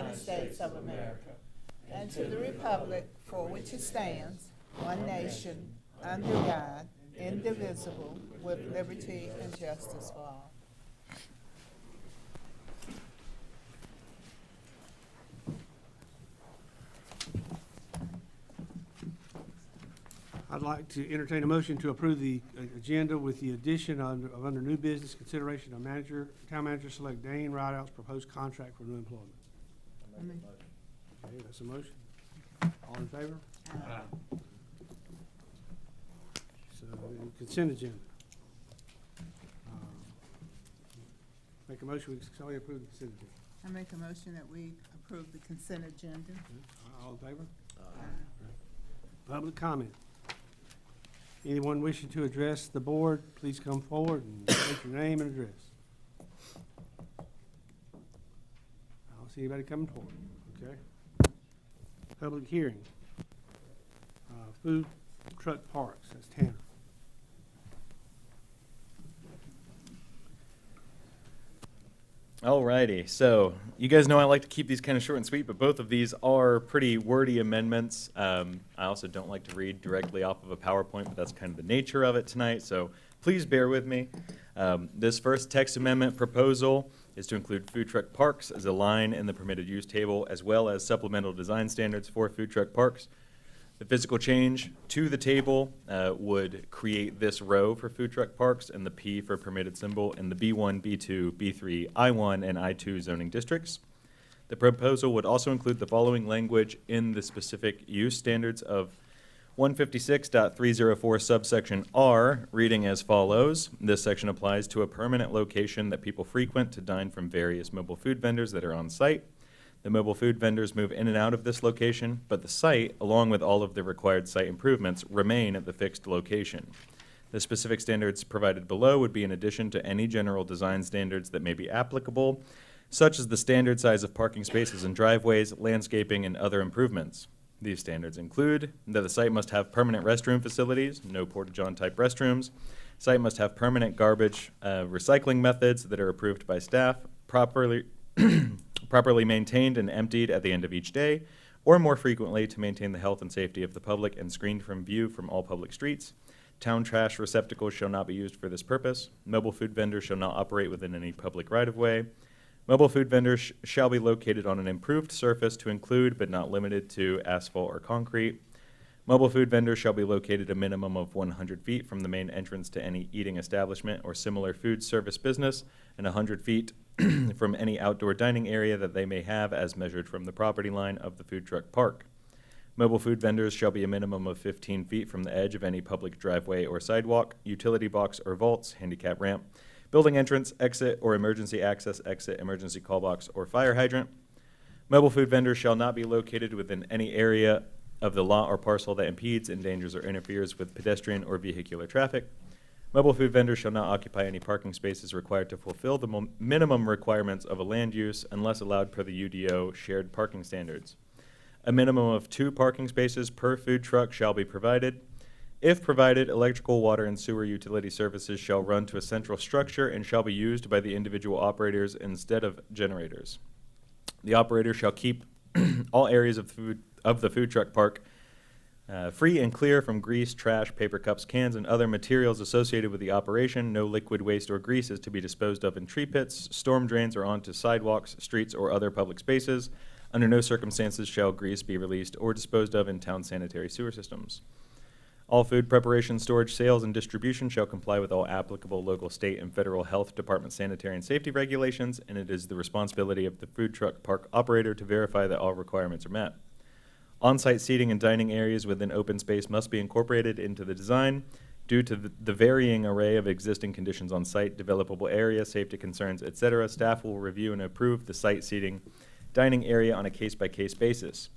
United States of America and to the republic for which it stands, one nation, under God, indivisible, with liberty and justice for all. I'd like to entertain a motion to approve the agenda with the addition of under new business consideration of town manager select Dane Rideout's proposed contract for new employment. Okay, that's a motion. All in favor? Aye. So, consent agenda. Make a motion, we solely approve the consent agenda. I make a motion that we approve the consent agenda. Okay. All in favor? Public comment. Anyone wishing to address the board, please come forward and state your name and address. I don't see anybody coming forward. Okay. Public hearing. Food truck parks. That's Tanner. Alrighty, so you guys know I like to keep these kind of short and sweet, but both of these are pretty wordy amendments. I also don't like to read directly off of a PowerPoint, but that's kind of the nature of it tonight, so please bear with me. This first text amendment proposal is to include food truck parks as a line in the permitted use table, as well as supplemental design standards for food truck parks. The physical change to the table would create this row for food truck parks and the P for permitted symbol in the B1, B2, B3, I1, and I2 zoning districts. The proposal would also include the following language in the specific use standards of 156.304 subsection R, reading as follows. This section applies to a permanent location that people frequent to dine from various mobile food vendors that are on site. The mobile food vendors move in and out of this location, but the site, along with all of the required site improvements, remain at the fixed location. The specific standards provided below would be in addition to any general design standards that may be applicable, such as the standard size of parking spaces and driveways, landscaping, and other improvements. These standards include that the site must have permanent restroom facilities, no porta-john type restrooms. Site must have permanent garbage recycling methods that are approved by staff, properly maintained and emptied at the end of each day, or more frequently to maintain the health and safety of the public and screened from view from all public streets. Town trash receptacles shall not be used for this purpose. Mobile food vendors shall not operate within any public right-of-way. Mobile food vendors shall be located on an improved surface to include, but not limited to, asphalt or concrete. Mobile food vendors shall be located a minimum of 100 feet from the main entrance to any eating establishment or similar food service business, and 100 feet from any outdoor dining area that they may have as measured from the property line of the food truck park. Mobile food vendors shall be a minimum of 15 feet from the edge of any public driveway or sidewalk, utility box or vaults, handicap ramp, building entrance, exit, or emergency access exit, emergency call box, or fire hydrant. Mobile food vendors shall not be located within any area of the lot or parcel that impedes, endangers, or interferes with pedestrian or vehicular traffic. Mobile food vendors shall not occupy any parking spaces required to fulfill the minimum requirements of a land use unless allowed per the UDO shared parking standards. A minimum of 2 parking spaces per food truck shall be provided. If provided, electrical, water, and sewer utility services shall run to a central structure and shall be used by the individual operators instead of generators. The operator shall keep all areas of the food truck park free and clear from grease, trash, paper cups, cans, and other materials associated with the operation. No liquid waste or grease is to be disposed of in tree pits, storm drains, or onto sidewalks, streets, or other public spaces. Under no circumstances shall grease be released or disposed of in town sanitary sewer systems. All food preparation, storage, sales, and distribution shall comply with all applicable local, state, and federal health department sanitary and safety regulations, and it is the responsibility of the food truck park operator to verify that all requirements are met. On-site seating and dining areas within open space must be incorporated into the design. Due to the varying array of existing conditions on site, developable area, safety concerns, etc., staff will review and approve the site seating dining area on a case-by-case basis.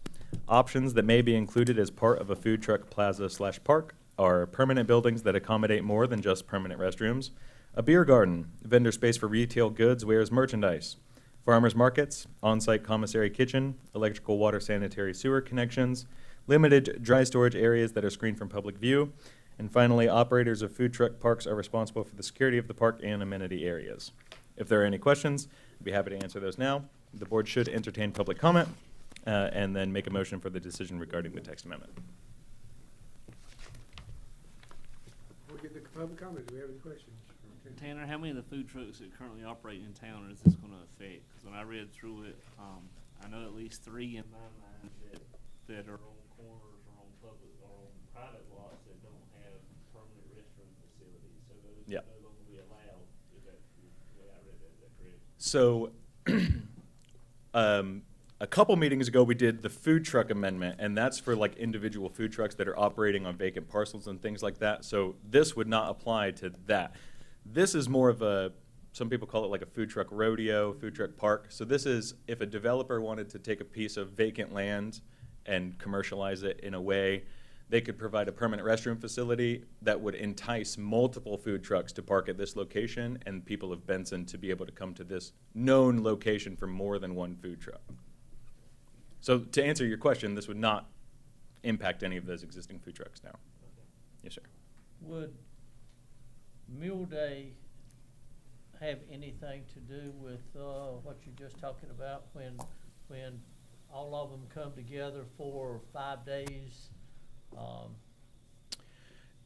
Options that may be included as part of a food truck plaza/park are permanent buildings that accommodate more than just permanent restrooms, a beer garden, vendor space for retail goods, wares, merchandise, farmers markets, on-site commissary kitchen, electrical, water, sanitary, sewer connections, limited dry storage areas that are screened from public view, and finally, operators of food truck parks are responsible for the security of the park and amenity areas. If there are any questions, I'd be happy to answer those now. the board should entertain public comment and then make a motion for the decision regarding the text amendment. We'll get the public comment. Do we have any questions? Tanner, how many of the food trucks that currently operate in town is this going to affect? Because when I read through it, I know at least 3 in my mind that are on corners or on public or on private lots that don't have permanent restroom facilities. So those Yeah. are no longer be allowed. Is that the way I read that? Is that correct? So, a couple meetings ago, we did the food truck amendment, and that's for like individual food trucks that are operating on vacant parcels and things like that. So this would not apply to that. This is more of a, some people call it like a food truck rodeo, food truck park. So this is if a developer wanted to take a piece of vacant land and commercialize it in a way, they could provide a permanent restroom facility that would entice multiple food trucks to park at this location and people of Benson to be able to come to this known location for more than one food truck. So to answer your question, this would not impact any of those existing food trucks now. Yes, sir. Would Mule Day have anything to do with what you're just talking about when all of them come together for 5 days?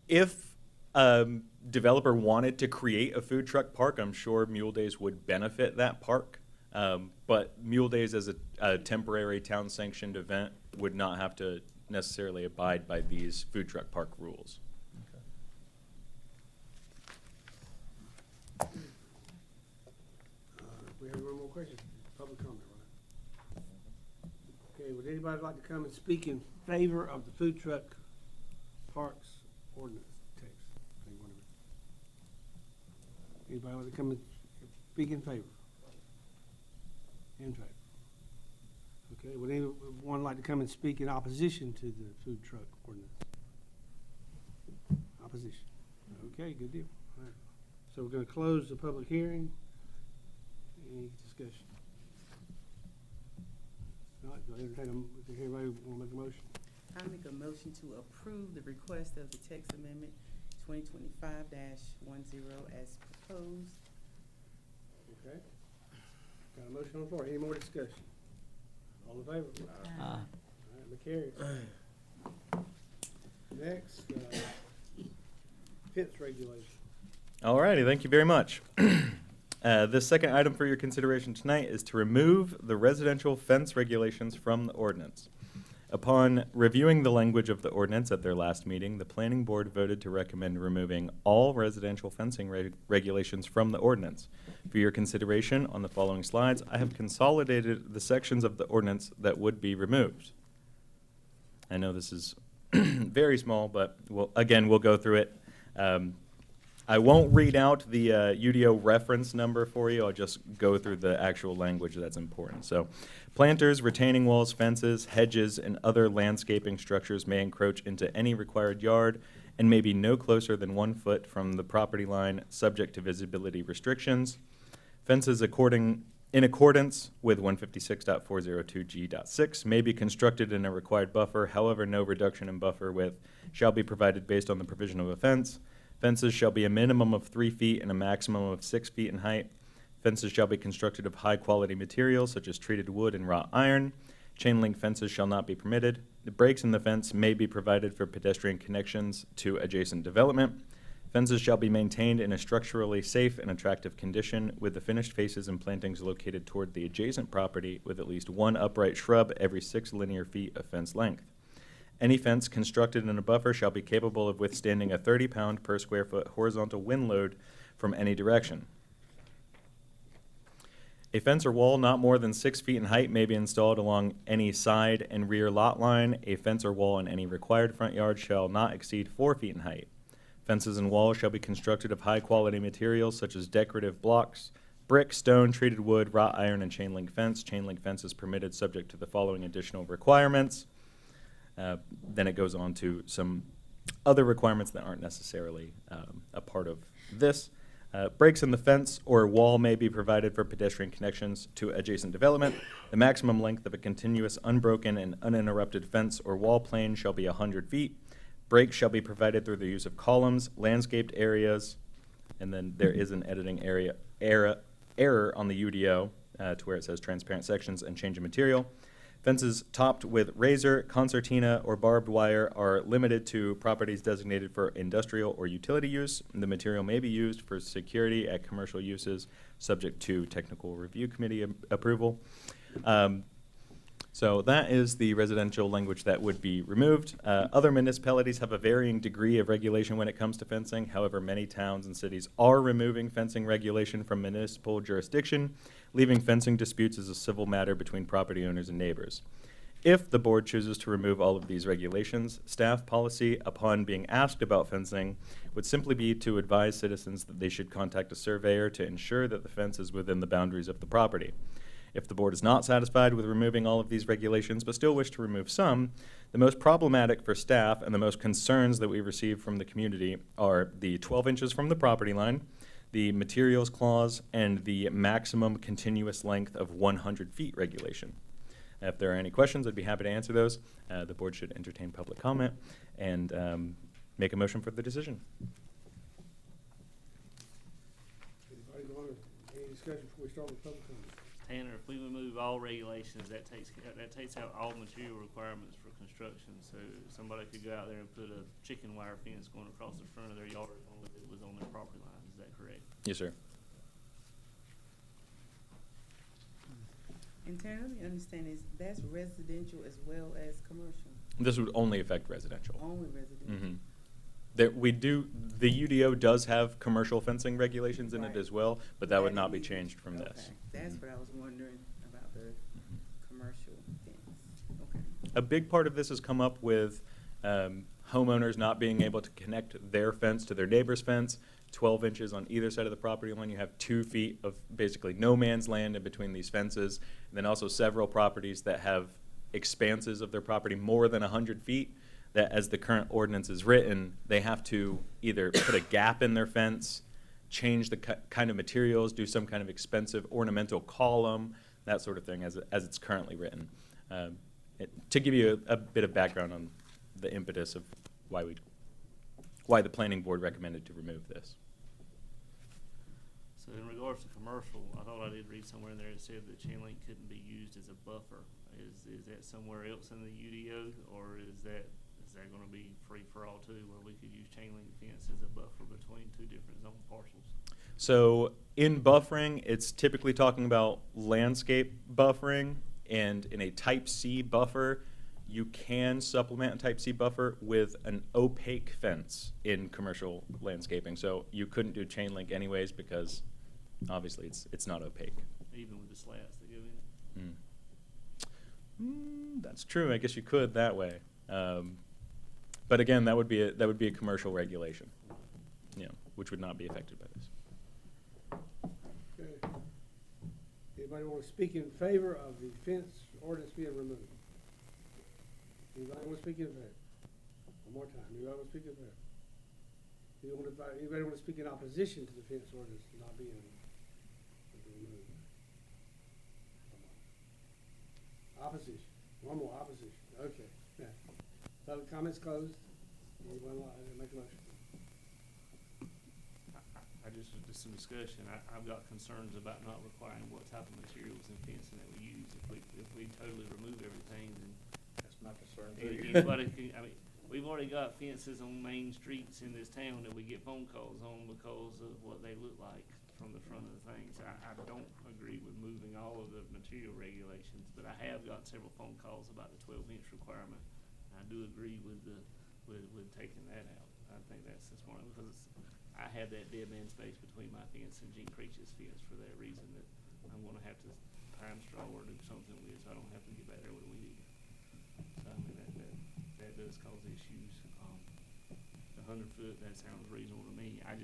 If a developer wanted to create a food truck park, I'm sure Mule Days would benefit that park. But Mule Days as a temporary town-sanctioned event would not have to necessarily abide by these food truck park rules. We have one more question. Public comment, right? Okay, would anybody like to come and speak in favor of the food truck parks ordinance text? Anybody like to come and speak in favor? In favor. Okay, would anyone like to come and speak in opposition to the food truck ordinance? Opposition. Okay, good deal. All right. So we're gonna close the public hearing. Any discussion? All right, go ahead and anybody want to make a motion? I make a motion to approve the request of the text amendment 2025-10 as proposed. Okay. Got a motion on the floor. Any more discussion? All in favor? All right, it carries. Next, fence regulation. All righty, thank you very much. This second item for your consideration tonight is to remove the residential fence regulations from the ordinance. Upon reviewing the language of the ordinance at their last meeting, the planning board voted to recommend removing all residential fencing regulations from the ordinance. For your consideration on the following slides, I have consolidated the sections of the ordinance that would be removed. I know this is very small, but we'll go through it. I won't read out the UDO reference number for you. I'll just go through the actual language that's important. So, planters, retaining walls, fences, hedges, and other landscaping structures may encroach into any required yard and may be no closer than 1 foot from the property line, subject to visibility restrictions. Fences in accordance with 156.402G.6 may be constructed in a required buffer. However, no reduction in buffer width shall be provided based on the provision of a fence. Fences shall be a minimum of 3 feet and a maximum of 6 feet in height. Fences shall be constructed of high-quality materials such as treated wood and wrought iron. Chain link fences shall not be permitted. The breaks in the fence may be provided for pedestrian connections to adjacent development. Fences shall be maintained in a structurally safe and attractive condition with the finished faces and plantings located toward the adjacent property with at least 1 upright shrub every 6 linear feet of fence length. Any fence constructed in a buffer shall be capable of withstanding a 30-pound per square foot horizontal wind load from any direction. A fence or wall not more than 6 feet in height may be installed along any side and rear lot line. A fence or wall in any required front yard shall not exceed 4 feet in height. Fences and walls shall be constructed of high-quality materials such as decorative blocks, brick, stone, treated wood, wrought iron, and chain link fence. Chain link fence is permitted subject to the following additional requirements. Then it goes on to some other requirements that aren't necessarily a part of this. Breaks in the fence or wall may be provided for pedestrian connections to adjacent development. The maximum length of a continuous, unbroken, and uninterrupted fence or wall plane shall be 100 feet. Breaks shall be provided through the use of columns, landscaped areas, and then there is an editing error on the UDO. to where it says transparent sections and change of material. Fences topped with razor, concertina, or barbed wire are limited to properties designated for industrial or utility use. The material may be used for security at commercial uses, subject to technical review committee approval. So that is the residential language that would be removed. Other municipalities have a varying degree of regulation when it comes to fencing. However, many towns and cities are removing fencing regulation from municipal jurisdiction, leaving fencing disputes as a civil matter between property owners and neighbors. If the board chooses to remove all of these regulations, staff policy, upon being asked about fencing, would simply be to advise citizens that they should contact a surveyor to ensure that the fence is within the boundaries of the property. If the board is not satisfied with removing all of these regulations but still wish to remove some, the most problematic for staff and the most concerns that we receive from the community are the 12 inches from the property line, the materials clause, and the maximum continuous length of 100 feet regulation. If there are any questions, I'd be happy to answer those. The board should entertain public comment and make a motion for the decision. Anybody going to, any discussion before we start with public comment? Tanner, if we remove all regulations, that takes out all material requirements for construction. So somebody could go out there and put a chicken wire fence going across the front of their yard as long as it was on their property line. Is that correct? Yes, sir. And Tanner, let me understand, that's residential as well as commercial? This would only affect residential. Only residential? Mm-hmm. The UDO does have commercial fencing regulations in it Right. as well, but that would not be is- changed from okay. this. That's what I was wondering about the commercial fence. Okay. A big part of this has come up with homeowners not being able to connect their fence to their neighbor's fence. 12 inches on either side of the property line. You have 2 feet of basically no man's land in between these fences. And then also several properties that have expanses of their property more than 100 feet, that as the current ordinance is written, they have to either put a gap in their fence, change the kind of materials, do some kind of expensive ornamental column, that sort of thing as it's currently written. To give you a bit of background on the impetus of why the planning board recommended to remove this. So in regards to commercial, I thought I did read somewhere in there that said that chain link couldn't be used as a buffer. Is that somewhere else in the UDO, or is that going to be free for all too, where we could use chain link fence as a buffer between two different zone parcels? So in buffering, it's typically talking about landscape buffering, and in a type C buffer, you can supplement a type C buffer with an opaque fence in commercial landscaping. So you couldn't do chain link anyways because obviously it's not opaque. Even with the slats that go in it? That's true. I guess you could that way. But again, that would be a commercial regulation, which would not be affected by this. Okay. Anybody want to speak in favor of the fence ordinance being removed? Anybody want to speak in favor? One more time. Anybody want to speak in favor? Anybody want to speak in opposition to the fence ordinance not being removed? Opposition. One more opposition. Okay. Now, public comments closed. Anybody want to make a motion? I just some discussion. I've got concerns about not requiring what type of materials and fencing that we use. If we totally remove everything, then That's my concern anybody can, I mean, we've already got fences on main streets in this town that we get phone calls on because of what they look like from the front of the things. I don't agree with moving all of the material regulations, but I have got several phone calls about the 12-inch requirement. I do agree with taking that out. I think that's the smart, because I have that dead man space between my fence and Gene Creech's fence for that reason, that I'm gonna have to pine straw or do something with, so I don't have to get back there with a weed eater. So I mean, that does cause issues. The 100 foot, that sounds reasonable to me. I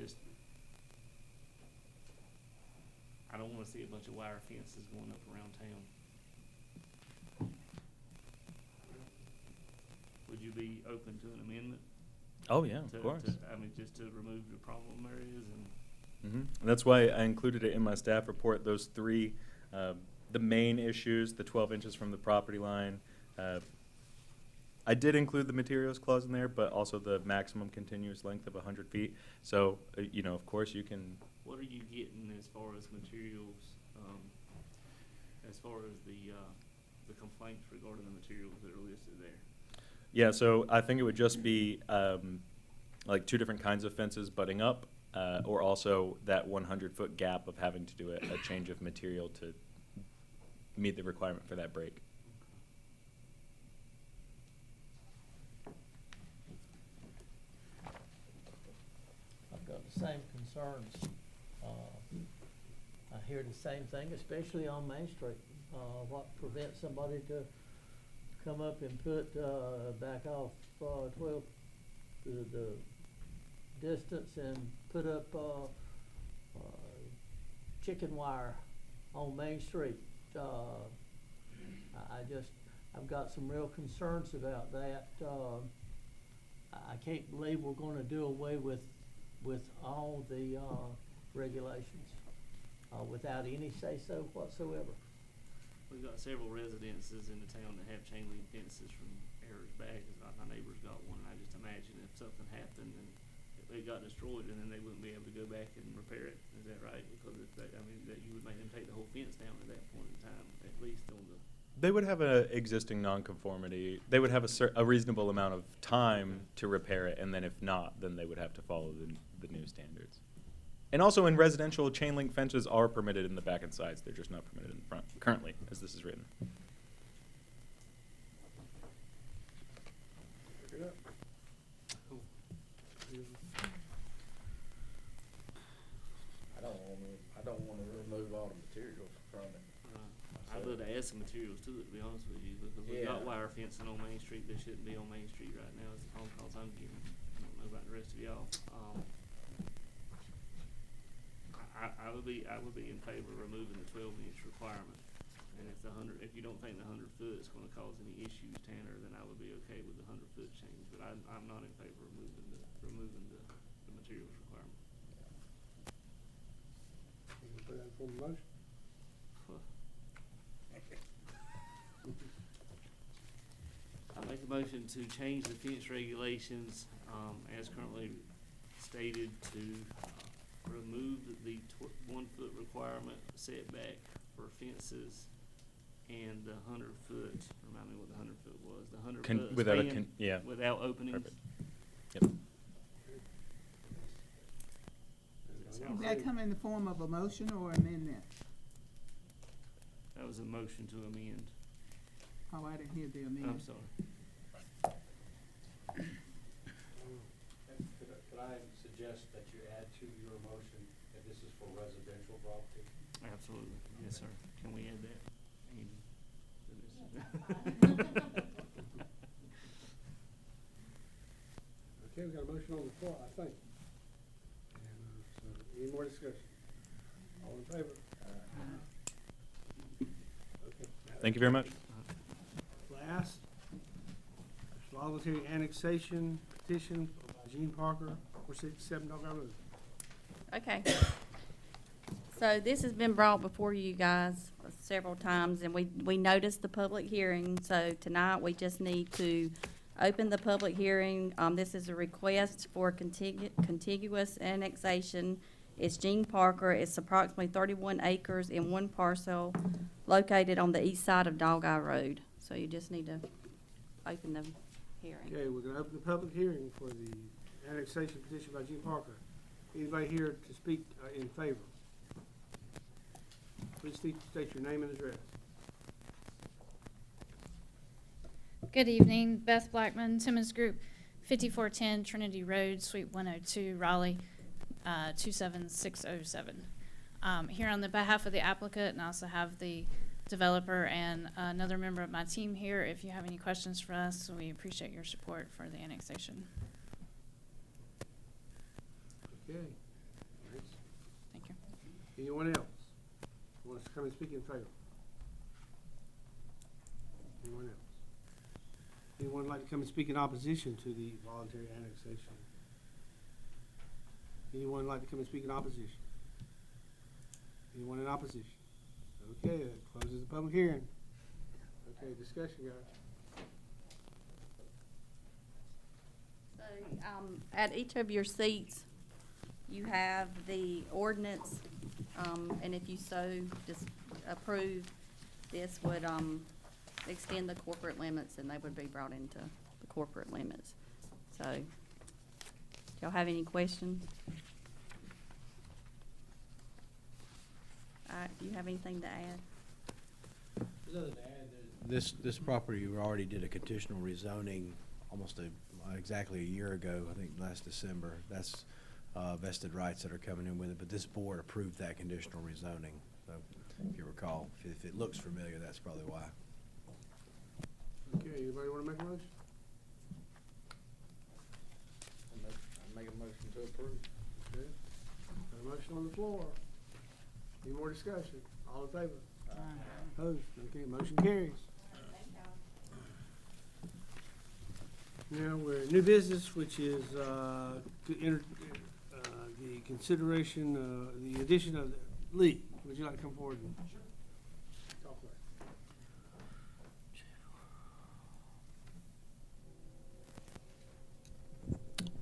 don't wanna see a bunch of wire fences going up around town. Would you be open to an amendment? Oh yeah, of course. I mean, just to remove the problem areas and. And that's why I included it in my staff report, those three, the main issues, the 12 inches from the property line. I did include the materials clause in there, but also the maximum continuous length of 100 feet. So, of course you can. What are you getting as far as materials? as far as the complaints regarding the materials that are listed there? Yeah, so I think it would just be like two different kinds of fences butting up, or also that 100-foot gap of having to do a change of material to meet the requirement for that break. I've got the same concerns. I hear the same thing, especially on Main Street. What prevents somebody to come up and put, back off, 12, the distance and put up, chicken wire on Main Street? I've got some real concerns about that. I can't believe we're gonna do away with all the, regulations, without any say-so whatsoever. We've got several residences in the town that have chain link fences from eras back, 'cause my neighbor's got one, and I just imagine if something happened and if it got destroyed, and then they wouldn't be able to go back and repair it. Is that right? Because if they, I mean, that you would make them take the whole fence down at that point in time, at least on the. They would have a existing nonconformity. They would have a reasonable amount of time to repair it, and then if not, then they would have to follow the new standards. And also in residential, chain link fences are permitted in the back and sides. They're just not permitted in the front, currently, as this is written. Pick it up. I don't wanna remove all the materials from it. I'd love to add some materials to it, to be honest with you, because we've got Yeah. wire fencing on Main Street that shouldn't be on Main Street right now, is the phone calls I'm getting. I don't know about the rest of y'all. I would be in favor of removing the 12-inch requirement. And if you don't think the 100-foot is gonna cause any issues, Tanner, then I would be okay with the 100-foot change, but I'm not in favor of removing the materials requirement. You can put that in form of motion. I make a motion to change the fence regulations, as currently stated, to remove the 1-foot requirement setback for fences and the 100-foot, remind me what the 100-foot was, the 100-foot span yeah. without openings. Perfect. Yep. Does that come in the form of a motion or amendment? That was a motion to amend. Oh, I didn't hear the amendment. I'm sorry. Could I suggest that you add to your motion that this is for residential property? Absolutely, yes, sir. Can we add that? Amy, to this? Okay, we got a motion on the floor, I think. And, so, any more discussion? All in favor? Okay. Thank you very much. Last, voluntary annexation petition by Gene Parker, 467 Dog Eye Road. Okay. So this has been brought before you guys several times, and we noticed the public hearing, so tonight we just need to open the public hearing. This is a request for contiguous annexation. It's Gene Parker. It's approximately 31 acres in one parcel located on the east side of Dog Eye Road. So you just need to open the hearing. Okay, we're gonna open the public hearing for the annexation petition by Gene Parker. Anybody here to speak in favor? Please state your name and address. Good evening, Beth Blackman, Timmons Group, 5410 Trinity Road, Suite 102, Raleigh, 27607. Here on the behalf of the applicant, and I also have the developer and another member of my team here. If you have any questions for us, we appreciate your support for the annexation. Okay. Thanks. Thank you. Anyone else who wants to come and speak in favor? Anyone else? Anyone like to come and speak in opposition to the voluntary annexation? Anyone like to come and speak in opposition? Anyone in opposition? Okay, that closes the public hearing. Okay, discussion, guys. So, at each of your seats, you have the ordinance, and if you so just approve, this would, extend the corporate limits, and they would be brought into the corporate limits. So, do y'all have any questions? All right, do you have anything to add? This property, we already did a conditional rezoning almost exactly a year ago, I think last December. That's vested rights that are coming in with it, but this board approved that conditional rezoning. So if you recall, if it looks familiar, that's probably why. Okay, anybody want to make a motion? I make a motion to approve. Okay. Got a motion on the floor. Any more discussion? All in favor? Opposed? Okay, motion carries. Now, we're in new business, which is the consideration, the addition of Lee. Would you like to come forward and talk about it?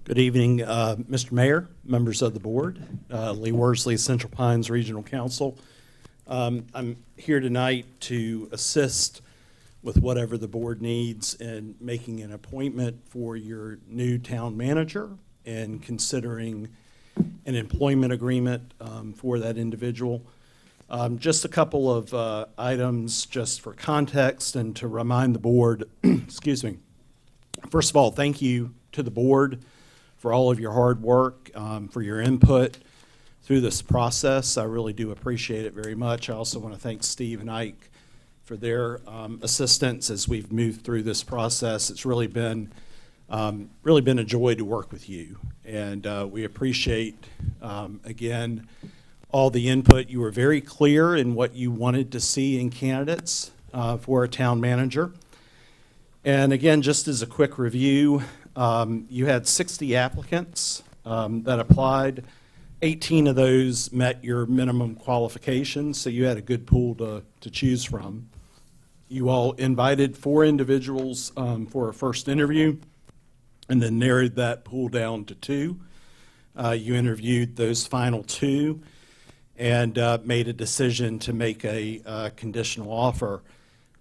Good evening, Mr. Mayor, members of the board, Lee Worsley, Central Pines Regional Council. I'm here tonight to assist with whatever the board needs in making an appointment for your new town manager and considering an employment agreement for that individual. Just a couple of items just for context and to remind the board, excuse me. First of all, thank you to the board for all of your hard work, for your input through this process. I really do appreciate it very much. I also want to thank Steve and Ike for their assistance as we've moved through this process. It's really been a joy to work with you. And we appreciate, again, all the input. You were very clear in what you wanted to see in candidates for a town manager. And again, just as a quick review, you had 60 applicants that applied. 18 of those met your minimum qualifications, so you had a good pool to choose from. You all invited 4 individuals for a first interview and then narrowed that pool down to 2. You interviewed those final 2 and made a decision to make a conditional offer.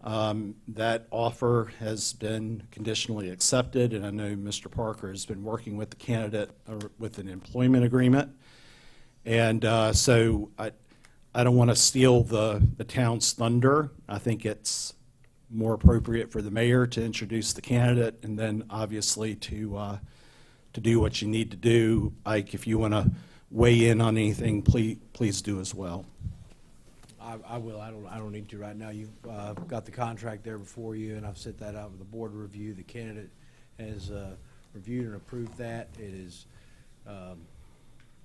That offer has been conditionally accepted, and I know Mr. Parker has been working with the candidate with an employment agreement. And so I don't want to steal the town's thunder. I think it's more appropriate for the mayor to introduce the candidate and then obviously to do what you need to do. Ike, if you want to weigh in on anything, please do as well. I will. I don't need to right now. You've got the contract there before you, and I've set that out with the board review. The candidate has reviewed and approved that. It is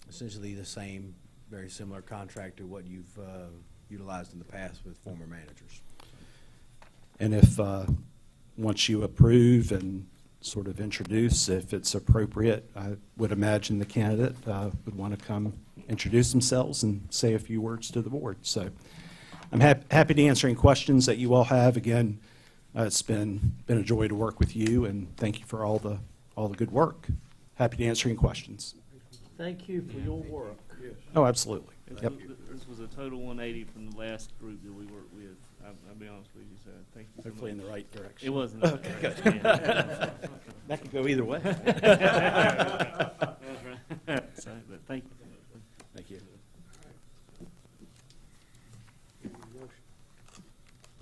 essentially the same, very similar contract to what you've utilized in the past with former managers. And if once you approve and sort of introduce, if it's appropriate, I would imagine the candidate would want to come introduce themselves and say a few words to the board. So I'm happy to answer any questions that you all have. Again, it's been a joy to work with you, and thank you for all the good work. Happy to answer any questions. Thank you for your work. Yes. Oh, absolutely. Yep. This was a total 180 from the last group that we worked with. I'll be honest with you, so thank you so Hopefully in much. the right direction. It was in the right direction. Yeah. That could go either way. That's right. So, but thank you. Thank you. Any motion?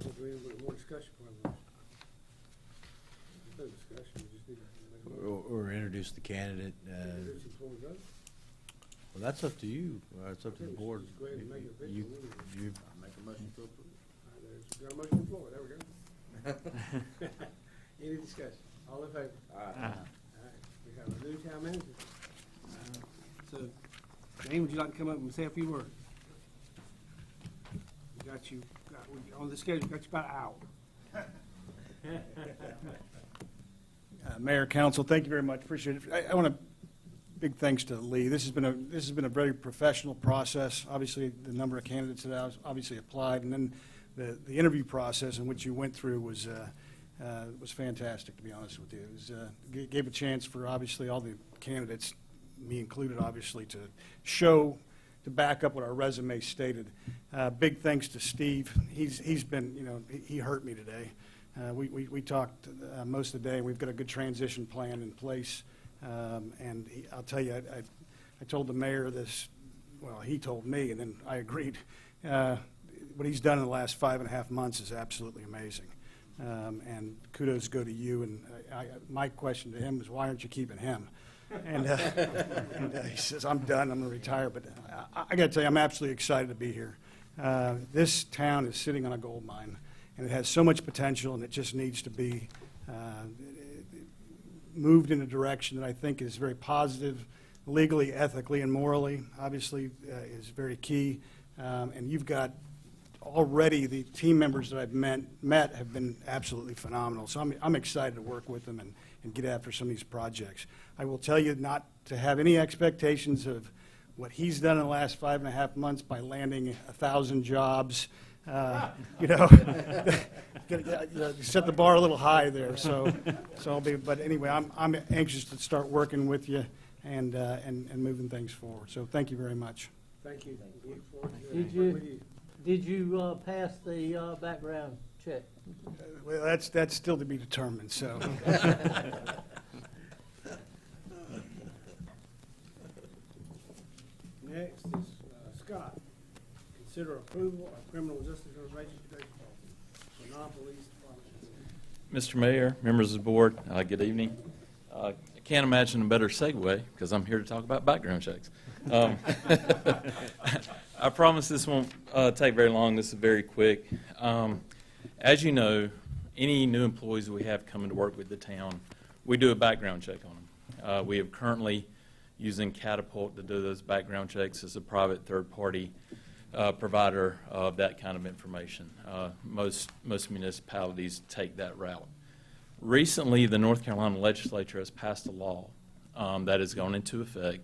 Is there any more discussion for the motion? There's no discussion, we just need to make a motion. Or introduce the candidate. Introduce it before we vote? Well, that's up to you. It's up to the Okay, board. just go ahead and make it official. You I make a motion to approve. All right, there's got a motion on the floor, there we go. Any discussion? All in favor? All right, we have a new town manager. So, Jane, would you like to come up and say a few words? On the schedule, got you about an hour. Mayor, Council, thank you very much. Appreciate it. I want to big thanks to Lee. This has been a very professional process. Obviously, the number of candidates that have obviously applied, and then the interview process in which you went through was fantastic. To be honest with you, it gave a chance for obviously all the candidates, me included, obviously, to show to back up what our resume stated. Big thanks to Steve. He's been, you know, he hurt me today. We talked most of the day, and we've got a good transition plan in place. And I'll tell you, I told the mayor this, well, he told me, and then I agreed. What he's done in the last 5.5 months is absolutely amazing. And kudos go to you. And my question to him is, why aren't you keeping him? And he says, I'm done, I'm going to retire. But I got to tell you, I'm absolutely excited to be here. This town is sitting on a gold mine, and it has so much potential, and it just needs to be moved in a direction that I think is very positive, legally, ethically, and morally, obviously, is very key. And you've got already the team members that I've met have been absolutely phenomenal. So I'm excited to work with them and get after some of these projects. I will tell you not to have any expectations of what he's done in the last 5.5 months by landing 1,000 jobs. You know, set the bar a little high there. So I'll be. But anyway, I'm anxious to start working with you and moving things forward. So thank you very much. Thank you. Look forward to working with you. Did you pass the background check? Well, that's still to be determined. So. Next is Scott. Consider approval of criminal justice information protection policy for non-police departments. Mr. Mayor, members of the board, good evening. I can't imagine a better segue because I'm here to talk about background checks. I promise this won't take very long. This is very quick. As you know, any new employees we have coming to work with the town, we do a background check on them. We have currently using Catapult to do those background checks as a private third-party provider of that kind of information. Most municipalities take that route. Recently, the North Carolina legislature has passed a law that has gone into effect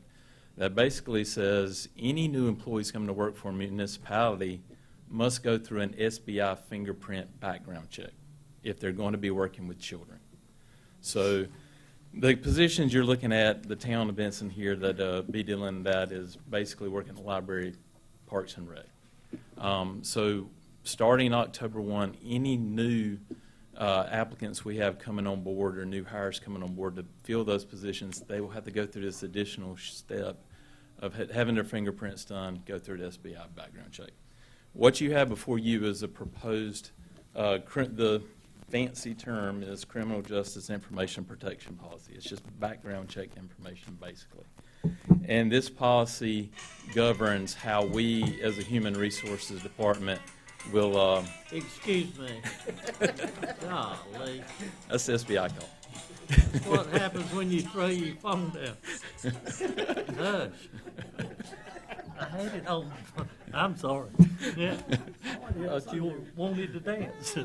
that basically says any new employees coming to work for a municipality must go through an SBI fingerprint background check if they're going to be working with children. So the positions you're looking at, the town of Benson here that be dealing with that is basically working at the library, Parks and Rec. So starting October 1, any new applicants we have coming on board or new hires coming on board to fill those positions, they will have to go through this additional step of having their fingerprints done, go through the SBI background check. What you have before you is a proposed, the fancy term is criminal justice information protection policy. It's just background check information, basically. And this policy governs how we, as a human resources department, will... Excuse me. Golly. That's the SBI call. What happens when you throw your phone down? Hush. I had it on. I'm sorry. Yeah. Thought you wanted to dance.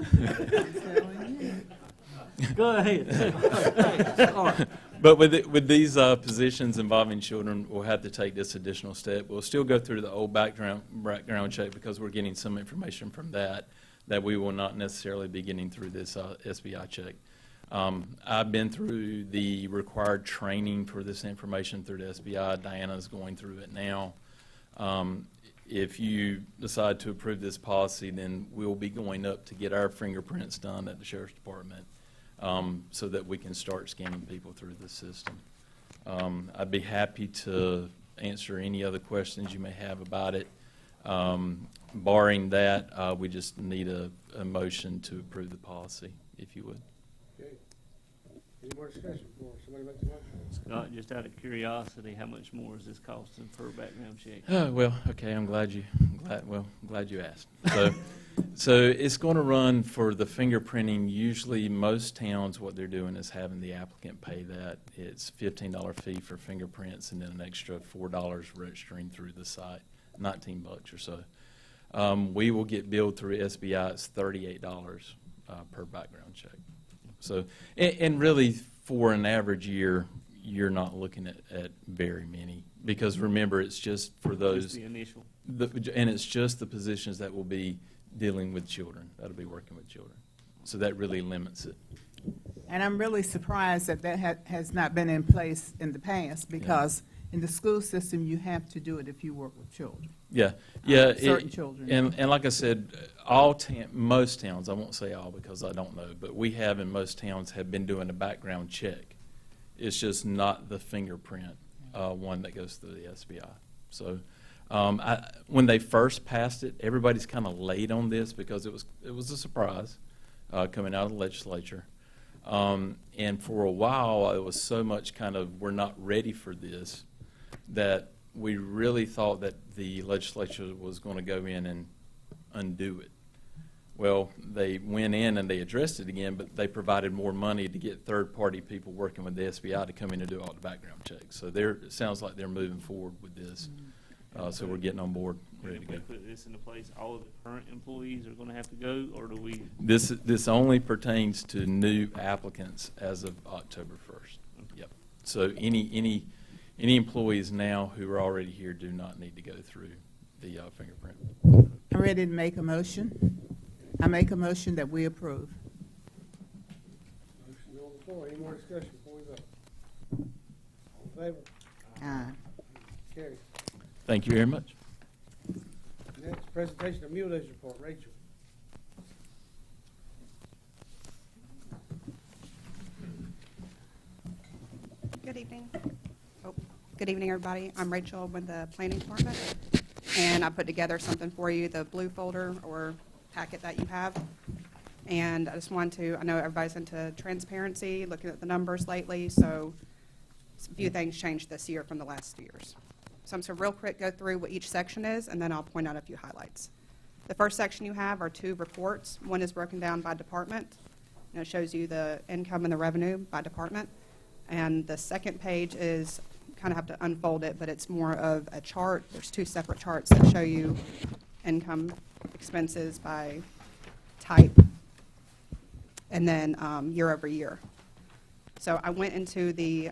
Go ahead. Sorry. But with these positions involving children, we'll have to take this additional step. We'll still go through the old background check because we're getting some information from that we will not necessarily be getting through this SBI check. I've been through the required training for this information through the SBI. Diana's going through it now. If you decide to approve this policy, then we'll be going up to get our fingerprints done at the Sheriff's Department so that we can start scanning people through the system. I'd be happy to answer any other questions you may have about it. Barring that, we just need a motion to approve the policy, if you would. Okay. Any more discussion before somebody makes a motion? Scott, just out of curiosity, how much more is this costing for a background check? Well, okay, I'm glad you asked. So it's going to run for the fingerprinting. Usually most towns, what they're doing is having the applicant pay that. It's $15 fee for fingerprints and then an extra $4 registering through the site, $19 or so. We will get billed through SBI. It's $38 per background check. So, and really for an average year, you're not looking at very many because remember, it's just for those. Just the initial. And it's just the positions that will be dealing with children, that'll be working with children. So that really limits it. And I'm really surprised that has not been in place in the past because In the school system, you have to do it if you work with children. Yeah, yeah. Certain children. And like I said, most towns, I won't say all because I don't know, but we have in most towns have been doing a background check. It's just not the fingerprint one that goes through the SBI. So when they first passed it, everybody's kind of late on this because it was a surprise coming out of the legislature. And for a while, it was so much kind of we're not ready for this that we really thought that the legislature was going to go in and undo it. Well, they went in and they addressed it again, but they provided more money to get third-party people working with the SBI to come in and do all the background checks. So it sounds like they're moving forward with this. So we're getting on board, ready to go. If we put this into place, all of the current employees are going to have to go, or do we? This only pertains to new applicants as of October 1st. Yep. So any employees now who are already here do not need to go through the fingerprint. I'm ready to make a motion. I make a motion that we approve. Motion on the floor. Any more discussion before we vote? All in favor? Aye. Carries. Thank you very much. Next, presentation of Mule Days report. Rachel. Good evening. Good evening, everybody. I'm Rachel with the Planning Department, and I put together something for you, the blue folder or packet that you have. And I just wanted to, I know everybody's into transparency, looking at the numbers lately, so a few things changed this year from the last years. So I'm just going to real quick go through what each section is, and then I'll point out a few highlights. The first section you have are two reports. One is broken down by department, and it shows you the income and the revenue by department. And the second page is, kind of have to unfold it, but it's more of a chart. There's two separate charts that show you income, expenses by type, and then year over year. So I went into the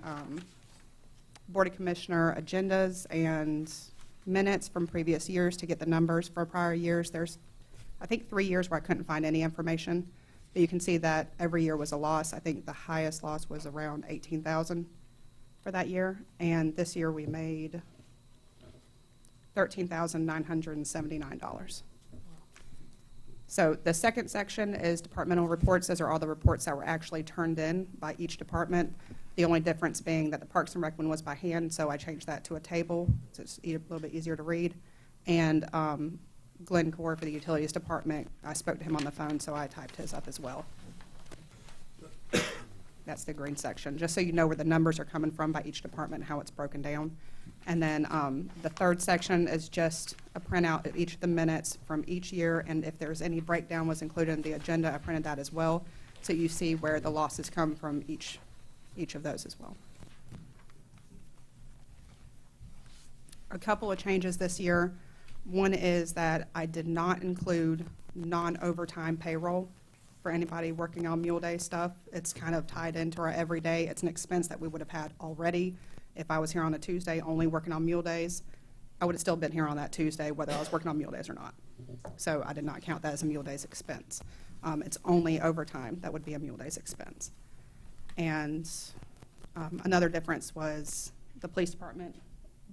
Board of Commissioner agendas and minutes from previous years to get the numbers for prior years. There's, I think, 3 years where I couldn't find any information, but you can see that every year was a loss. I think the highest loss was around $18,000 for that year, and this year we made $13,979. So the second section is departmental reports. Those are all the reports that were actually turned in by each department. The only difference being that the Parks and Rec one was by hand, so I changed that to a table, so it's a little bit easier to read. And Glencore for the Utilities Department, I spoke to him on the phone, so I typed his up as well. That's the green section, just so you know where the numbers are coming from by each department, how it's broken down. And then the third section is just a printout of each of the minutes from each year, and if there's any breakdown was included in the agenda, I printed that as well, so you see where the losses come from each of those as well. A couple of changes this year. One is that I did not include non-overtime payroll for anybody working on Mule Day stuff. It's kind of tied into our everyday. It's an expense that we would have had already. If I was here on a Tuesday only working on Mule Days, I would have still been here on that Tuesday whether I was working on Mule Days or not. So I did not count that as a Mule Days expense. It's only overtime that would be a Mule Days expense. And another difference was the police department.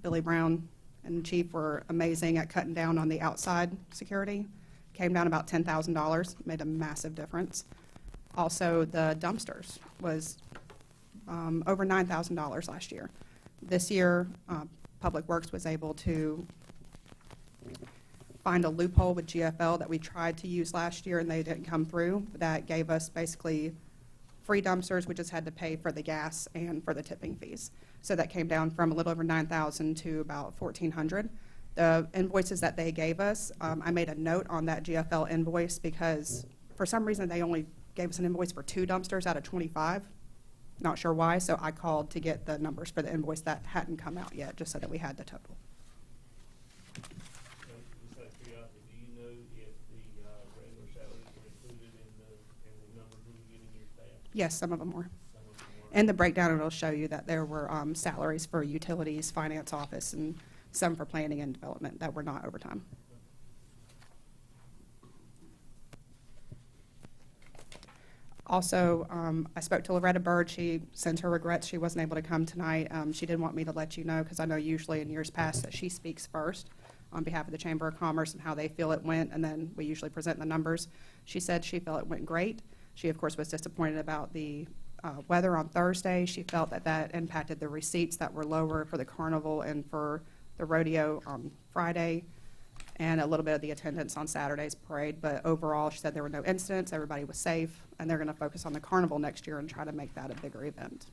Billy Brown and the chief were amazing at cutting down on the outside security. Came down about $10,000, made a massive difference. Also, the dumpsters was over $9,000 last year. This year, Public Works was able to find a loophole with GFL that we tried to use last year and they didn't come through. That gave us basically free dumpsters. We just had to pay for the gas and for the tipping fees. So that came down from a little over $9,000 to about $1,400. The invoices that they gave us, I made a note on that GFL invoice because for some reason they only gave us an invoice for 2 dumpsters out of 25. Not sure why, so I called to get the numbers for the invoice that hadn't come out yet, just so that we had the total. Just out of curiosity, do you know if the regular salaries were included in the numbers we were getting your staff? Yes, some of them were. In the breakdown, it'll show you that there were salaries for utilities, finance office, and some for planning and development that were not overtime. Also, I spoke to Loretta Bird. She sent her regrets she wasn't able to come tonight. She did want me to let you know, because I know usually in years past that she speaks first on behalf of the Chamber of Commerce and how they feel it went, and then we usually present the numbers. She said she felt it went great. She, of course, was disappointed about the weather on Thursday. She felt that that impacted the receipts that were lower for the carnival and for the rodeo on Friday, and a little bit of the attendance on Saturday's parade. But overall, she said there were no incidents, everybody was safe, and they're going to focus on the carnival next year and try to make that a bigger event.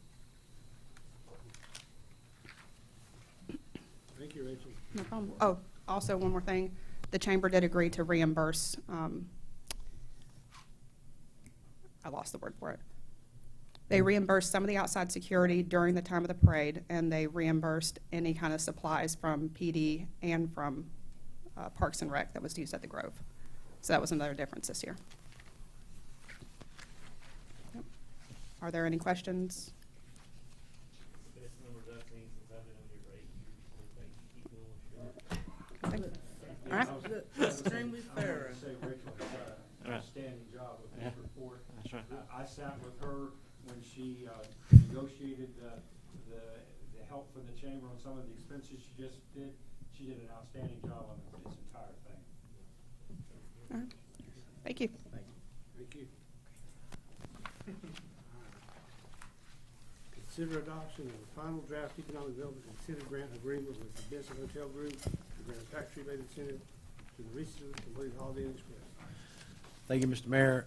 Thank you, Rachel. No problem. Oh, also one more thing. The chamber did agree to reimburse, I lost the word for it. They reimbursed some of the outside security during the time of the parade, and they reimbursed any kind of supplies from PD and from Parks and Rec that was used at the Grove. So that was another difference this year. Yep. Are there any questions? Best numbers I've seen since I've been on your rate. You keep going, sure. All right. Extremely fair. I say Rachel has done an outstanding job with this report. That's right. I sat with her when she negotiated the help from the chamber on some of the expenses she just did. She did an outstanding job on this entire thing. All right. Thank you. Thank you. Consider adoption of the final draft economic development incentive grant agreement with the Benson Hotel Group to grant a tax rebate incentive to the recently completed Holiday Inn Express. Thank you, Mr. Mayor.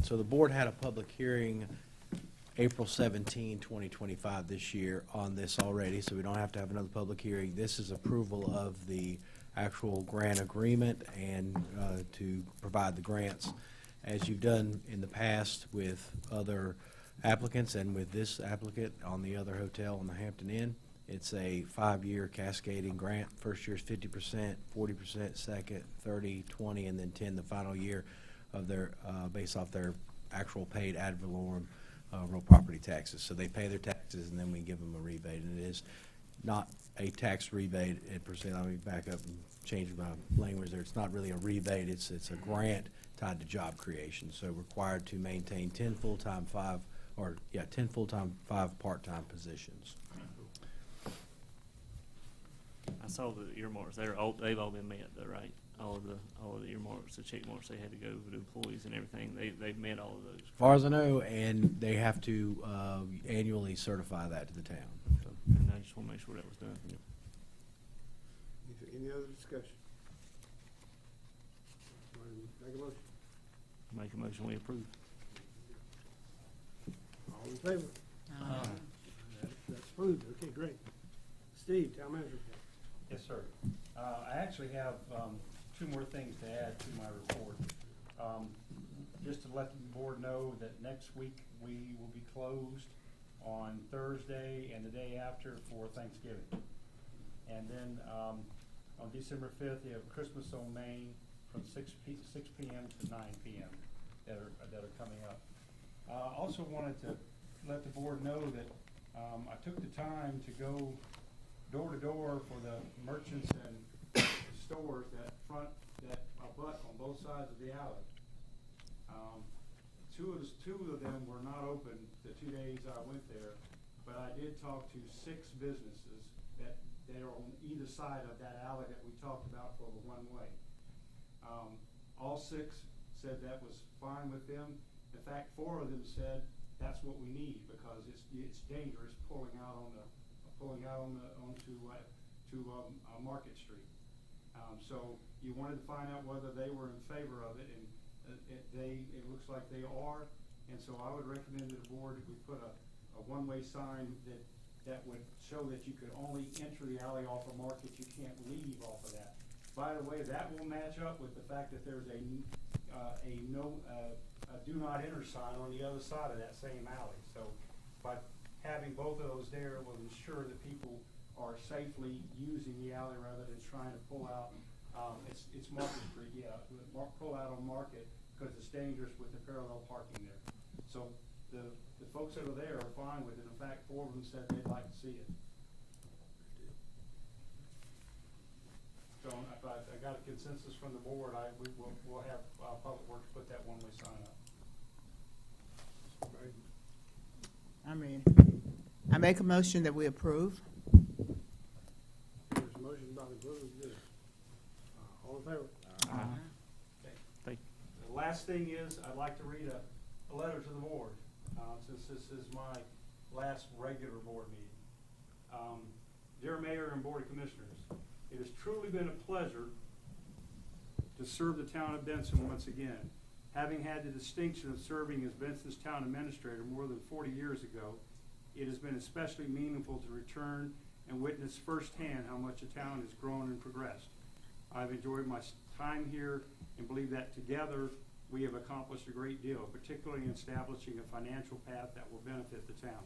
So the board had a public hearing April 17, 2025 this year on this already, so we don't have to have another public hearing. This is approval of the actual grant agreement and to provide the grants. As you've done in the past with other applicants and with this applicant on the other hotel on the Hampton Inn, it's a 5-year cascading grant. First year is 50%, 40%, second, 30, 20, and then 10 the final year of their, based off their actual paid ad valorem real property taxes. So they pay their taxes and then we give them a rebate. And it is not a tax rebate at percent. Let me back up and change my language there. It's not really a rebate. It's a grant tied to job creation. So required to maintain 10 full-time, 5 part-time positions. I saw the earmarks. They've all been met, though, right? All of the earmarks, the check marks they had to go to employees and everything. They've met all of those. As far as I know, and they have to annually certify that to the town. So. And I just want to make sure that was done. Yep. Any other discussion? Make a motion. Make a motion, we approve. All in favor? That's approved. Okay, great. Steve, town manager. Yes, sir. I actually have 2 more things to add to my report. Just to let the board know that next week we will be closed on Thursday and the day after for Thanksgiving. And then on December 5th, you have Christmas on Main from 6 p.m. to 9 p.m. that are coming up. Also wanted to let the board know that I took the time to go door to door for the merchants and stores that abut on both sides of the alley. Two of them were not open the 2 days I went there, but I did talk to 6 businesses that are on either side of that alley that we talked about for the one-way. All 6 said that was fine with them. In fact, 4 of them said that's what we need because it's dangerous pulling out onto Market Street. So you wanted to find out whether they were in favor of it, and it looks like they are. And so I would recommend to the board that we put a one-way sign that would show that you could only enter the alley off of Market. You can't leave off of that. By the way, that will match up with the fact that there's a do not enter sign on the other side of that same alley. So by having both of those there will ensure that people are safely using the alley rather than trying to pull out. It's Market Street, yeah. Pull out on Market because it's dangerous with the parallel parking there. So the folks that are there are fine with it. In fact, 4 of them said they'd like to see it. So if I got a consensus from the board, we'll have Public Works put that one-way sign up. I make a motion that we approve. There's a motion about the approval, good. All in favor? The last thing is, I'd like to read a letter to the board, since this is my last regular board meeting. Dear Mayor and Board of Commissioners, it has truly been a pleasure to serve the town of Benson once again. Having had the distinction of serving as Benson's town administrator more than 40 years ago, it has been especially meaningful to return and witness firsthand how much the town has grown and progressed. I've enjoyed my time here and believe that together we have accomplished a great deal, particularly in establishing a financial path that will benefit the town.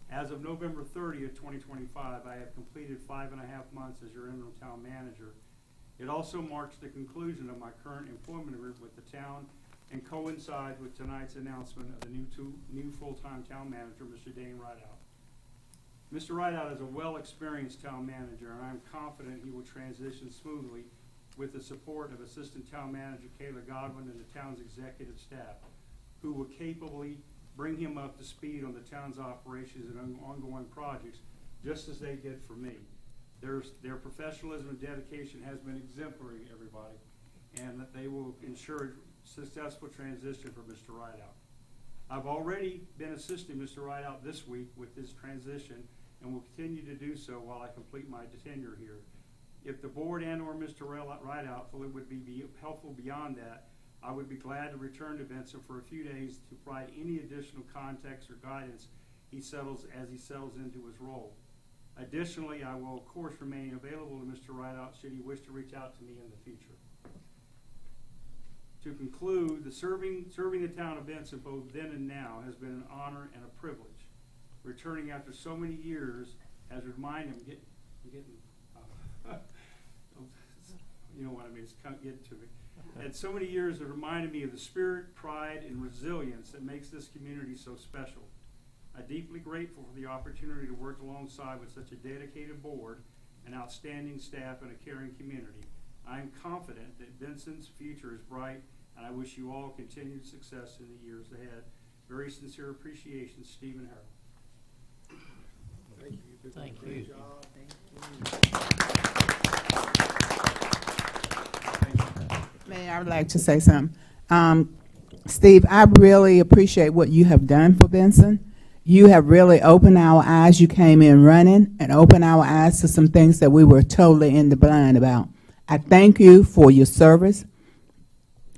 As of November 30th, 2025, I have completed 5.5 months as your interim town manager. It also marks the conclusion of my current employment agreement with the town and coincides with tonight's announcement of the new full-time town manager, Mr. Dane Rideout. Mr. Rideout is a well-experienced town manager, and I'm confident he will transition smoothly with the support of Assistant Town Manager Kayla Godwin and the town's executive staff, who will capably bring him up to speed on the town's operations and ongoing projects, just as they did for me. Their professionalism and dedication has been exemplary, everybody, and that they will ensure a successful transition for Mr. Rideout. I've already been assisting Mr. Rideout this week with his transition and will continue to do so while I complete my tenure here. If the board and or Mr. Rideout feel it would be helpful beyond that, I would be glad to return to Benson for a few days to provide any additional context or guidance as he settles into his role. Additionally, I will of course remain available to Mr. Rideout should he wish to reach out to me in the future. To conclude, serving the town of Benson both then and now has been an honor and a privilege. Returning after so many years has reminded me, you know what I mean, it's kind of getting to me. And so many years have reminded me of the spirit, pride, and resilience that makes this community so special. I'm deeply grateful for the opportunity to work alongside with such a dedicated board, an outstanding staff, and a caring community. I am confident that Benson's future is bright, and I wish you all continued success in the years ahead. Very sincere appreciation, Stephen Harrell. Thank you. You've done a Thank great you. job. Mayor, I would like to say something. Steve, I really appreciate what you have done for Benson. You have really opened our eyes. You came in running and opened our eyes to some things that we were totally in the blind about. I thank you for your service.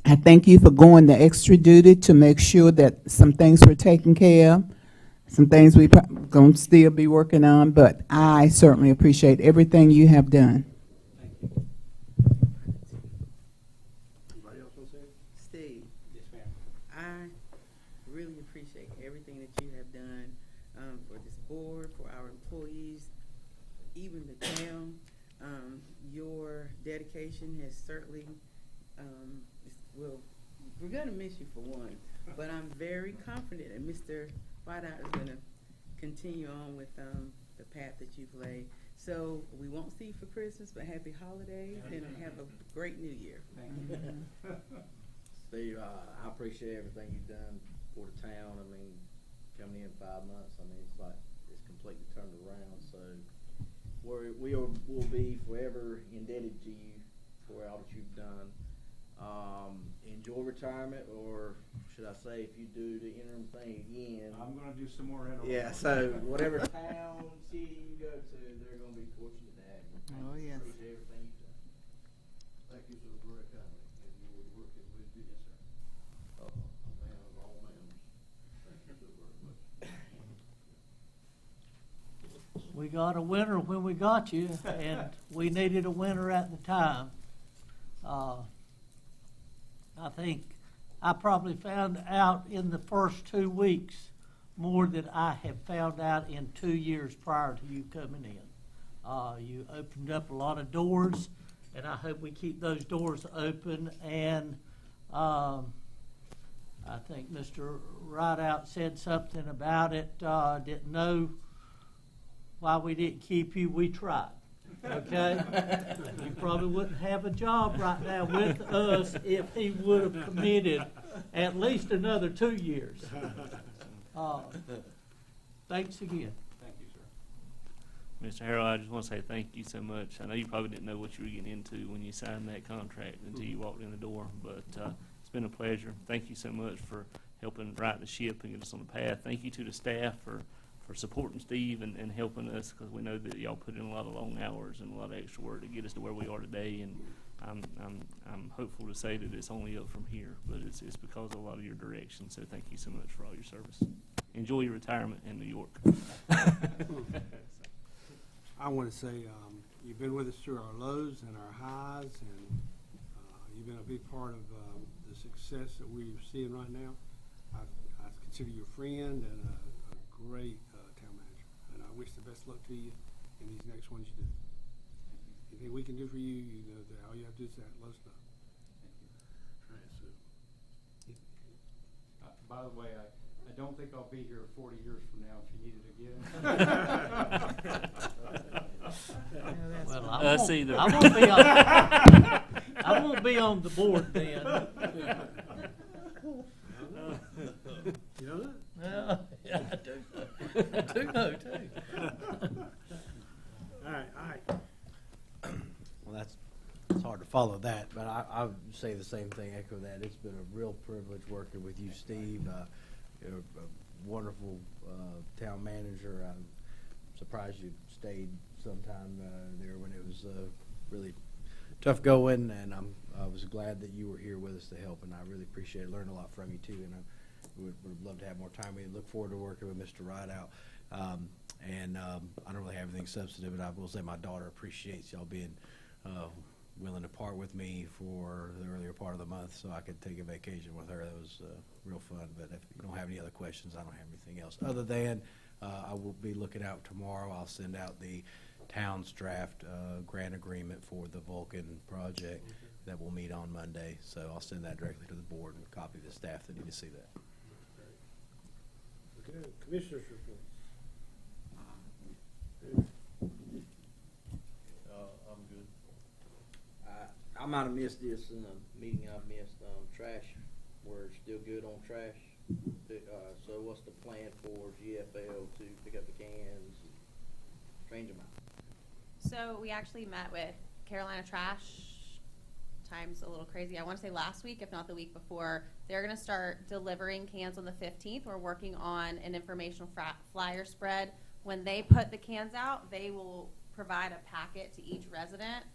I thank you for going the extra duty to make sure that some things were taken care of, some things we're going to still be working on, but I certainly appreciate everything you have done. Anybody else want to say anything? Steve, Yes, ma'am. I really appreciate everything that you have done for this board, for our employees, even the town. Your dedication has certainly, we're going to miss you for one, but I'm very confident that Mr. Rideout is going to continue on with the path that you've laid. So we won't see you for Christmas, but happy holidays and have a great new year. Thank you. Steve, I appreciate everything you've done for the town. I mean, coming in 5 months, I mean, it's like it's completely turned around. So we'll be forever indebted to you for all that you've done. Enjoy retirement, or should I say, if you do the interim thing again, I'm going to do some more interim. yeah. So whatever town, city you go to, they're going to be fortunate to have you. Oh, yes. Appreciate everything you've done. Thank you for the great comment, and you would work it with you. Yes, sir. A man of all men. Thank you so very much. We got a winner when we got you, and we needed a winner at the time. I think I probably found out in the first 2 weeks more than I have found out in 2 years prior to you coming in. You opened up a lot of doors, and I hope we keep those doors open. And I think Mr. Rideout said something about it. Didn't know why we didn't keep you. We tried. Okay? You probably wouldn't have a job right now with us if he would have committed at least another 2 years. Thanks again. Thank you, sir. Mr. Harrell, I just want to say thank you so much. I know you probably didn't know what you were getting into when you signed that contract until you walked in the door, but it's been a pleasure. Thank you so much for helping right the ship and get us on the path. Thank you to the staff for supporting Steve and helping us, because we know that y'all put in a lot of long hours and a lot of extra work to get us to where we are today. And I'm hopeful to say that it's only up from here, but it's because of a lot of your direction. So thank you so much for all your service. Enjoy your retirement in New York. I want to say you've been with us through our lows and our highs, and you've been a big part of the success that we're seeing right now. I consider you a friend and a great town manager, and I wish the best luck to you in these next ones you do. Anything we can do for you, you know that all you have to do is that. Let us know. All right, so. By the way, I don't think I'll be here 40 years from now if you need it again. Well, Either. I won't be on the board then. You know that? Well, yeah, I do. I do know too. All right. Well, it's hard to follow that, but I would say the same thing, echo that. It's been a real privilege working with you, Steve. You're a wonderful town manager. I'm surprised you stayed sometime there when it was really tough going, and I was glad that you were here with us to help, and I really appreciate it. Learned a lot from you too, and I would love to have more time. We look forward to working with Mr. Rideout. And I don't really have anything substantive, but I will say my daughter appreciates y'all being willing to part with me for the earlier part of the month so I could take a vacation with her. That was real fun. But if you don't have any other questions, I don't have anything else. Other than I will be looking out tomorrow. I'll send out the town's draft grant agreement for the Vulcan project that we'll meet on Monday. So I'll send that directly to the board and copy the staff that need to see that. Okay. Commissioners reports. I'm good. I might have missed this in the meeting. I've missed trash. We're still good on trash. So what's the plan for GFL to pick up the cans and change them out? So we actually met with Carolina Trash. Time's a little crazy. I want to say last week, if not the week before. They're going to start delivering cans on the 15th. We're working on an informational flyer spread. When they put the cans out, they will provide a packet to each resident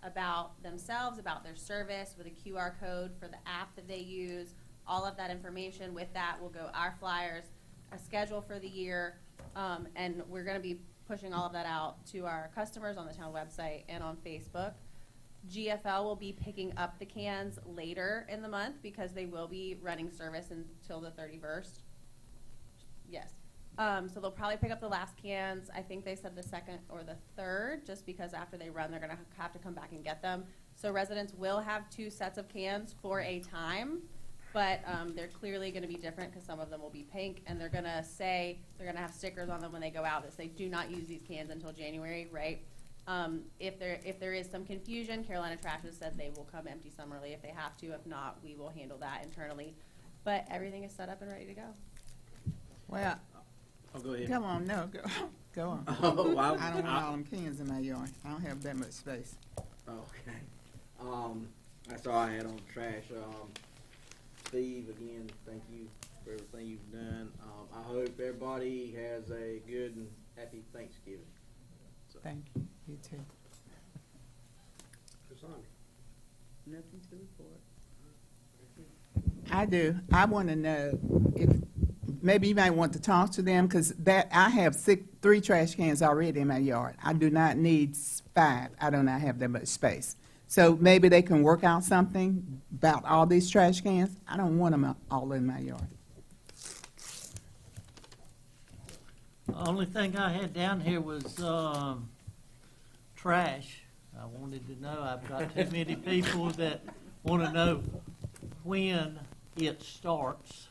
about themselves, about their service, with a QR code for the app that they use. All of that information. With that will go our flyers, a schedule for the year, and we're going to be pushing all of that out to our customers on the town website and on Facebook. GFL will be picking up the cans later in the month because they will be running service until the 31st. Yes. So they'll probably pick up the last cans. I think they said the 2nd or the 3rd, just because after they run, they're going to have to come back and get them. So residents will have 2 sets of cans for a time, but they're clearly going to be different because some of them will be pink, and they're going to say, they're going to have stickers on them when they go out that say, do not use these cans until January, right? If there is some confusion, Carolina Trash has said they will come empty some early if they have to. If not, we will handle that internally. But everything is set up and ready to go. Well, Oh, go ahead. come on, no, go on. Oh, I don't want all them cans in my yard. I don't have that much space. Okay. That's all I had on trash. Steve, again, thank you for everything you've done. I hope everybody has a good and happy Thanksgiving. So. Thank you. You too. Nothing to report. I do. I want to know if maybe you might want to talk to them, because I have 3 trash cans already in my yard. I do not need 5. I do not have that much space. So maybe they can work out something about all these trash cans. I don't want them all in my yard. The only thing I had down here was trash. I wanted to know, I've got too many people that want to know when it starts.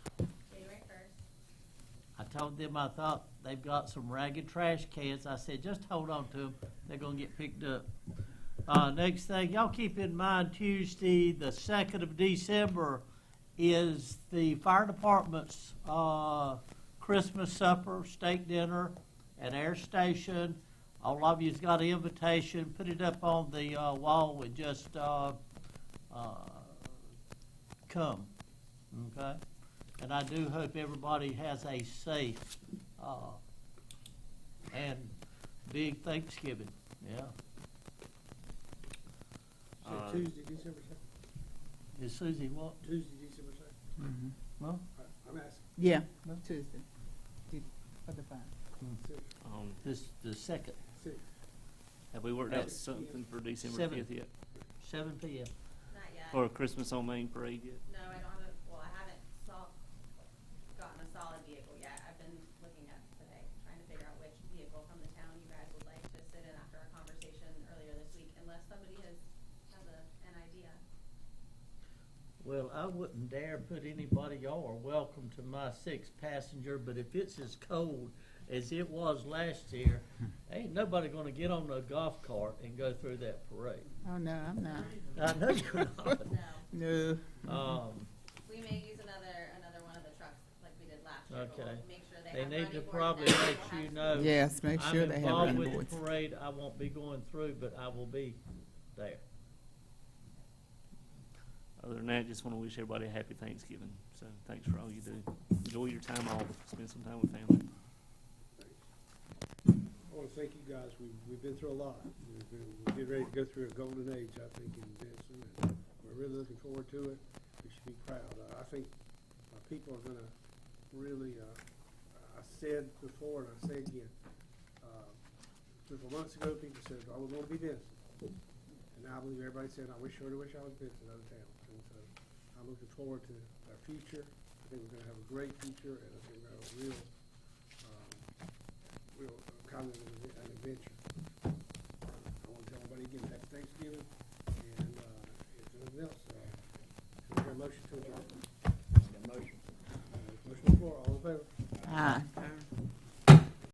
January 1st. I told them I thought they've got some ragged trash cans. I said, just hold on to them. They're going to get picked up. Next thing, y'all keep in mind, Tuesday, the 2nd of December, is the fire department's Christmas supper, steak dinner, at Air Station. All of you's got an invitation. Put it up on the wall and just come, okay? And I do hope everybody has a safe and big Thanksgiving, yeah. So Tuesday, December 2nd? Is Susie what? Tuesday, December 2nd? Mhm. Well, I'm asking. Yeah, Tuesday. For the fine. this, the second, Have we worked out Yes. something for December Seven. 5th yet? 7 p.m. Not yet. Or Christmas on Main Parade yet? No, I don't have well, I haven't gotten a solid vehicle yet. I've been looking at today, trying to figure out which vehicle from the town you guys would like to sit in after our conversation earlier this week, unless somebody has an idea. Well, I wouldn't dare put anybody, y'all are welcome to my 6th passenger, but if it's as cold as it was last year, ain't nobody gonna get on a golf cart and go through that parade. Oh, no, I'm not. I know you're not. No. We may use another one of the trucks like we did last year. but Okay. we'll make sure they They have need running to boards probably now. let We'll you have know. Yes, make sure they have I'm running involved with boards. the parade, I won't be going through, but I will be there. Other than that, just want to wish everybody a happy Thanksgiving. So thanks for all you do. Enjoy your time off. Spend some time with family. I want to thank you guys. We've been through a lot. We're getting ready to go through a golden age, I think, in Benson, and we're really looking forward to it. We should be proud. I think people are going to really, I said before and I say again, 3-4 months ago, people said, I would want to be Benson. And now I believe everybody's saying, sure wish I was Benson out of town. And so I'm looking forward to our future. I think we're going to have a great future, and I think we're going to have a real kind of